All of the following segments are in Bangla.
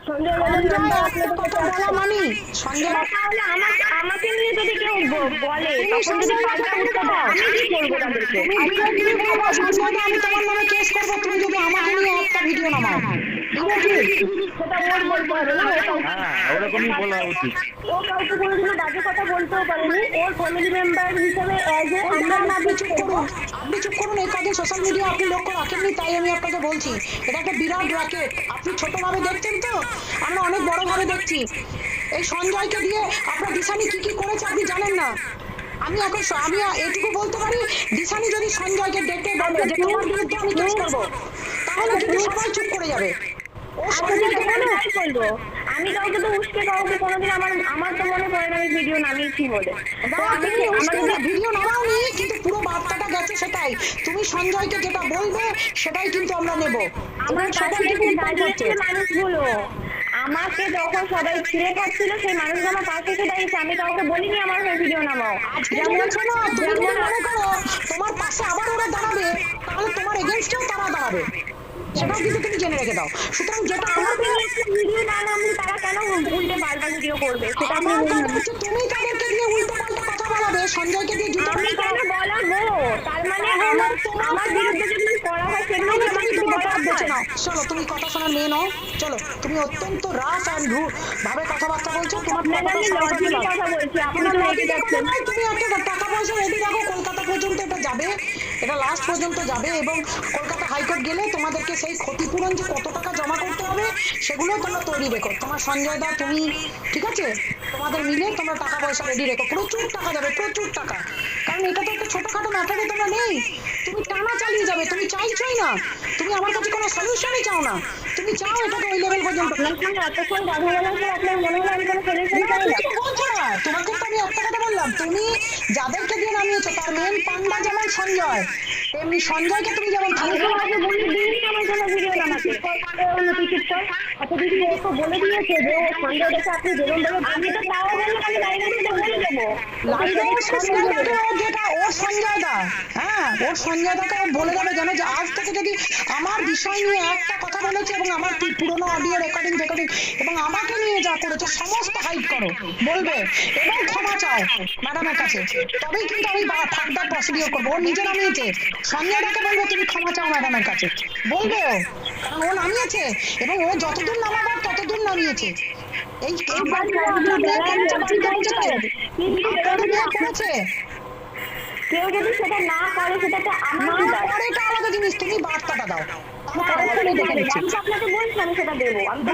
সঞ্জয় কথা বলা মানে সঞ্জয় তাহলে আমাকে নিয়ে যদি কেউ বলে তুমি তখন যদি পাল্টা উত্তর দেয় আমি কি করবো তাদেরকে? তুমি বলবো সঞ্জয় আমি তোমার নামে কেস করবো, তুমি যদি আমাকে নিয়ে একটা ভিডিও নামাও। সেটা ওর বলতে হবে না, ওরকমই বলা উচিত। ও কাউকে কোনোদিনও বাজে কথা বলতেও পারেনি। ওর ফ্যামিলি মেম্বার হিসেবে অ্যাজ এ আমরা আপনি চুপ করুন, আপনি চুপ করুন। এই কদিন সোশ্যাল মিডিয়া আপনি লক্ষ্য রাখেননি, তাই আমি আপনাকে বলছি এটা একটা বিরাট র্যাকেট। আপনি ছোটভাবে দেখছেন তো, আমরা অনেক বড়ভাবে দেখছি। এই সঞ্জয়কে দিয়ে আপনার দিশানি কি কি করেছে আপনি জানেন না। আমি এটুকু বলতে পারি, দিশানি যদি সঞ্জয়কে ডেকে বলে যে তোমার বিরুদ্ধে আমি কেস করবো, তাহলে কিন্তু সবাই চুপ করে যাবে। ও সঞ্জয়কে বলে বলবো আমি কাউকে তো উস্কে কাউকে কোনোদিন আমার তো মনে পড়ে না আমি ভিডিও নামিয়েছি বলে। ভিডিও নামাওনি, কিন্তু পুরো বার্তাটা গেছে সেটাই। তুমি সঞ্জয়কে যেটা বলবে সেটাই কিন্তু আমরা নেব। আমার মানুষগুলো আমাকে যখন সবাই ছিঁড়ে খাচ্ছিল সেই মানুষগুলো আমার পাশে এসে দাঁড়িয়েছে। আমি কাউকে বলিনি আমার হয়ে ভিডিও নামাও। তোমার পাশে আবার ওরা দাঁড়াবে, তাহলে তোমার এগেইনস্টেও তারা দাঁড়াবে, সেটাও কিন্তু তুমি জেনে রেখে দাও। সুতরাং যেটা আমাকে ভিডিও না নামলে তারা কেন উল্টে পাল্টা ভিডিও করবে সেটা আমার কথা হচ্ছে, তুমি তাদেরকে দিয়ে উল্টো পাল্টা কথা বলাবে, সঞ্জয়কে দিয়ে জুতো আমি কেন বলাবো? তার মানে আমার বিরুদ্ধে যদি করা হয় সেগুলো বেঁচে নাও। চলো, তুমি কথা শোনার মেয়ে নও। চলো, তুমি অত্যন্ত রাফ অ্যান্ড রুড ভাবে কথাবার্তা বলছো। তোমার কথা বলছি আপনার লেগে যাচ্ছে। তুমি একটা টাকা পয়সা রেডি রাখো, কলকাতা পর্যন্ত এটা যাবে, এটা লাস্ট পর্যন্ত যাবে, এবং কলকাতা হাইকোর্ট গেলে তোমাদেরকে সেই ক্ষতিপূরণ যে কত টাকা জমা করতে হবে সেগুলো তোমরা তৈরি রেখো। তোমার সঞ্জয় দা, তুমি, ঠিক আছে, তোমাদের মিলে তোমরা টাকা পয়সা রেডি রেখো। প্রচুর টাকা যাবে, প্রচুর টাকা। কারণ এটা তো একটা ছোটখাটো ম্যাটারে তোমরা নেই, তুমি টানা চালিয়ে যাবে। তুমি চাইছোই না, তুমি আমার কাছে কোনো সলিউশনই চাও না, তুমি চাও এটাকে ওই লেভেল পর্যন্ত। এতক্ষণ কথা বলার পর আপনার মনে হয় আমি কোনো সলিউশন চাই না? বলছো না, তোমাকে তো আমি একটা কথা বললাম, তুমি যাদেরকে দিয়ে নামিয়েছো তার মেন পান্ডা যেমন সঞ্জয়, তেমনি সঞ্জয়কে তুমি যেমন আমার কোনো ভিডিও বানাতে বলে দিয়েছে যে ও সঞ্জয়টাকে আপনি যেরকম দেবেন। আমি তো তাও বললাম আমি লাইভে বলে দেবো যেটা ও সঞ্জয় দা, হ্যাঁ ও সঞ্জয় দাকে বলে দেবে যেন যে আজ থেকে যদি আমার বিষয় নিয়ে একটা কথা বলেছে এবং আমার পুরোনো অডিও রেকর্ডিং এবং আমাকে নিয়ে যা করেছে সমস্ত হাইড করো বলবে, এবং ক্ষমা চাও ম্যাডামের কাছে, তবেই কিন্তু আমি ফার্দার প্রসিডিওর করবো। ও নিজে নামিয়েছে, সঞ্জয় দাকে বলবে তুমি ক্ষমা চাও ম্যাডামের কাছে, বলবে ও, কারণ ও নামিয়েছে এবং ও যতদূর নামাবার ততদূর নামিয়েছে। এই করেছে কেউ যদি সেটা না করে সেটাকে আমার এটা আলাদা জিনিস, তুমি বার্তাটা দাও। আপনাকে বলছি আমি সেটা দেবো। আমি তো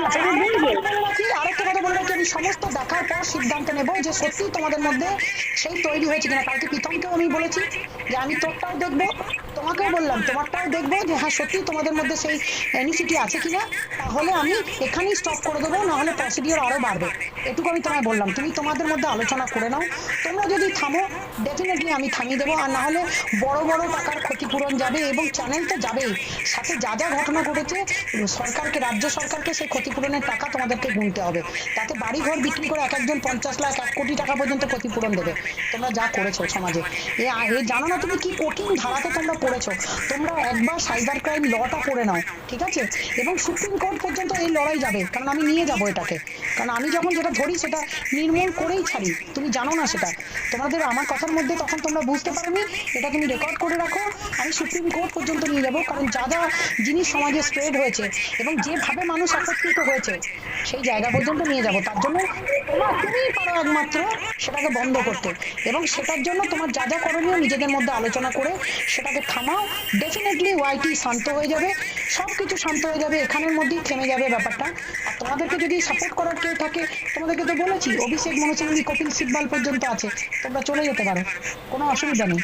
আরেকটা কথা বলে রাখি, আমি সমস্ত দেখার পর সিদ্ধান্ত নেবো যে সত্যি তোমাদের মধ্যে সেই তৈরি হয়েছে কিনা। কালকে প্রীতমকেও আমি বলেছি যে আমি তোরটাও দেখবো, তোমাকেও বললাম তোমারটাও দেখবো, যে হ্যাঁ সত্যি তোমাদের মধ্যে সেই এনিসিটি আছে কিনা। তাহলে আমি এখানেই স্টপ করে দেবো, নাহলে প্রসিডিওর আরো বাড়বে। এটুকু আমি তোমায় বললাম, তুমি তোমাদের মধ্যে আলোচনা করে নাও। তোমরা যদি থামো ডেফিনেটলি আমি থামিয়ে দেবো, আর না হলে বড় বড় টাকার ক্ষতিপূরণ যাবে, এবং চ্যানেল তো যাবেই, সাথে যা যা ঘটনা ঘটেছে সরকারকে, রাজ্য সরকারকে সেই ক্ষতিপূরণের টাকা তোমাদেরকে গুনতে হবে। তাতে বাড়ি ঘর বিক্রি করে এক একজন 50 লাখ 1 কোটি টাকা পর্যন্ত ক্ষতিপূরণ দেবে তোমরা যা করেছো সমাজে। এ জানো না তুমি কি কঠিন ধারাতে তোমরা পড়েছো। তোমরা একবার সাইবার ক্রাইম লটা করে নাও, ঠিক আছে, এবং সুপ্রিম কোর্ট পর্যন্ত এই লড়াই যাবে, কারণ আমি নিয়ে যাবো এটাকে। কারণ আমি যখন যেটা ধরি সেটা নির্মূল করেই ছাড়ি, তুমি জানো না সেটা। তোমাদের আমার কথার মধ্যে তখন তোমরা বুঝতে পারোনি, এটা তুমি রেকর্ড করে রাখো। আমি সুপ্রিম কোর্ট পর্যন্ত নিয়ে যাবো, কারণ যা যা জিনিস সমাজে স্প্রেড হয়েছে এবং যেভাবে মানুষ একত্রিত হয়েছে সেই জায়গা পর্যন্ত নিয়ে যাব। তার জন্য তুমিই পারো একমাত্র সেটাকে বন্ধ করতে, এবং সেটার জন্য তোমার যা যা করণীয় নিজেদের মধ্যে আলোচনা করে সেটাকে থামাও। ডেফিনেটলি ওয়াইটি শান্ত হয়ে যাবে, সবকিছু শান্ত হয়ে যাবে, এখানের মধ্যেই থেমে যাবে ব্যাপারটা। আর তোমাদেরকে যদি সাপোর্ট করার কেউ থাকে, তোমাদেরকে তো বলেছি অভিষেক মনু সিংভি, কপিল সিব্বল পর্যন্ত আছে, তোমরা চলে যেতে পারো, কোনো অসুবিধা নেই।